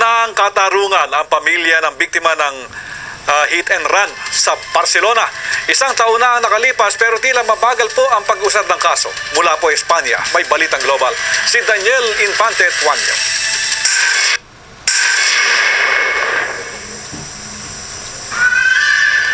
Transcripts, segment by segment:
ng katarungan ang pamilya ng biktima ng hit and run sa Barcelona. Isang taon na ang nakalipas pero tila mabagal po ang pag-usad ng kaso. Mula po Espanya, may balitang global. Si Daniel Infante Tuanyo.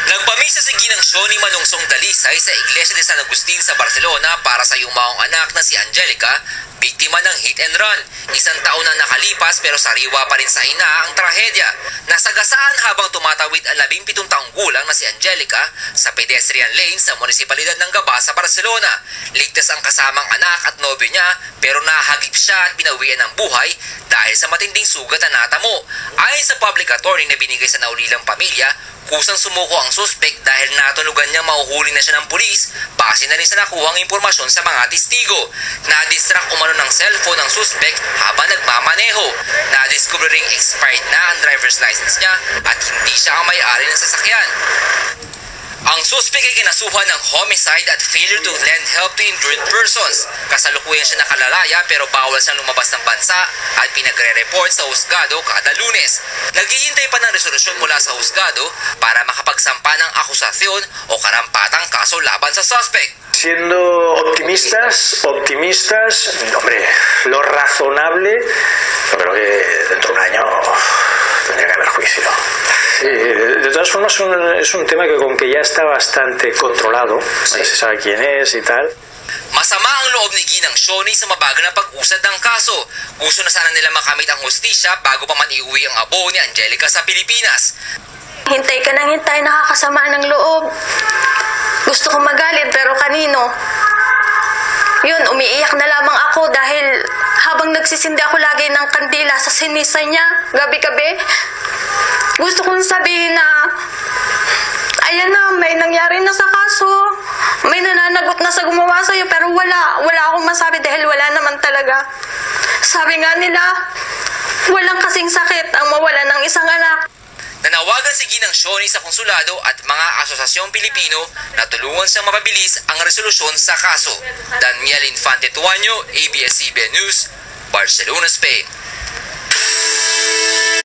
Nagpamisa si Ginang Shoni Manungsong Dalisay sa Iglesia de San Agustin sa Barcelona para sa yumaong anak na si Angelica, biktima ng hit and run. Isang taon na nakalipas pero sariwa pa rin sa ina ang trahedya. Nasagasaan habang tumatawid ang 17 taong gulang na si Angelica sa pedestrian lane sa munisipalidad ng Gaba sa Barcelona. Ligtas ang kasamang anak at nobyo niya pero nahagip siya at binawian ng buhay dahil sa matinding sugat na natamo. Ayon sa public attorney na binigay sa naulilang pamilya, kusang sumuko ang suspect dahil natulugan niyang mahuhuli na siya ng pulis base na rin sa nakuhang impormasyon sa mga testigo. Na-distract umano ng cellphone ng suspect habang nagmamaneho. Na-discover ring expired na ang driver's license niya at hindi siya ang may-ari ng sasakyan. Ang suspect ay kinasuhan ng homicide at failure to lend help to injured persons. Kasalukuyan siya nakalalaya pero bawal siyang lumabas ng bansa at pinagre-report sa husgado kada Lunes. Naghihintay pa ng resolusyon mula sa husgado para makapagsampa ng akusasyon o karampatang kaso laban sa suspect. Siendo optimistas, hombre, lo razonable, yo creo que dentro de un año tendría que haber juicio. Sí, de todas formas es un tema que con que ya está bastante controlado, sí. Se sabe quién es y tal. Masama ang loob ni Ginang Shoni sa mabagal na pag-usad ng kaso. Gusto na sana nila makamit ang hustisya bago pa man iuwi ang abo ni Angelica sa Pilipinas. Hintay ka nang hintay, nakakasama ng loob. Gusto ko magalit pero kanino? Yun, umiiyak na lamang ako dahil habang nagsisindi ako lagi ng kandila sa sinisa niya, gabi-gabi, gusto kong sabihin na, ayan na, may nangyari na sa kaso. May nananagot na sa gumawa sa'yo, pero wala akong masabi dahil wala naman talaga. Sabi nga nila, walang kasing sakit ang mawala ng isang anak. Nanawagan si Ginang Shoni sa konsulado at mga asosasyong Pilipino na tulungan siyang mapabilis ang resolusyon sa kaso. Daniel Infante Tuanyo, ABS-CBN News, Barcelona, Spain.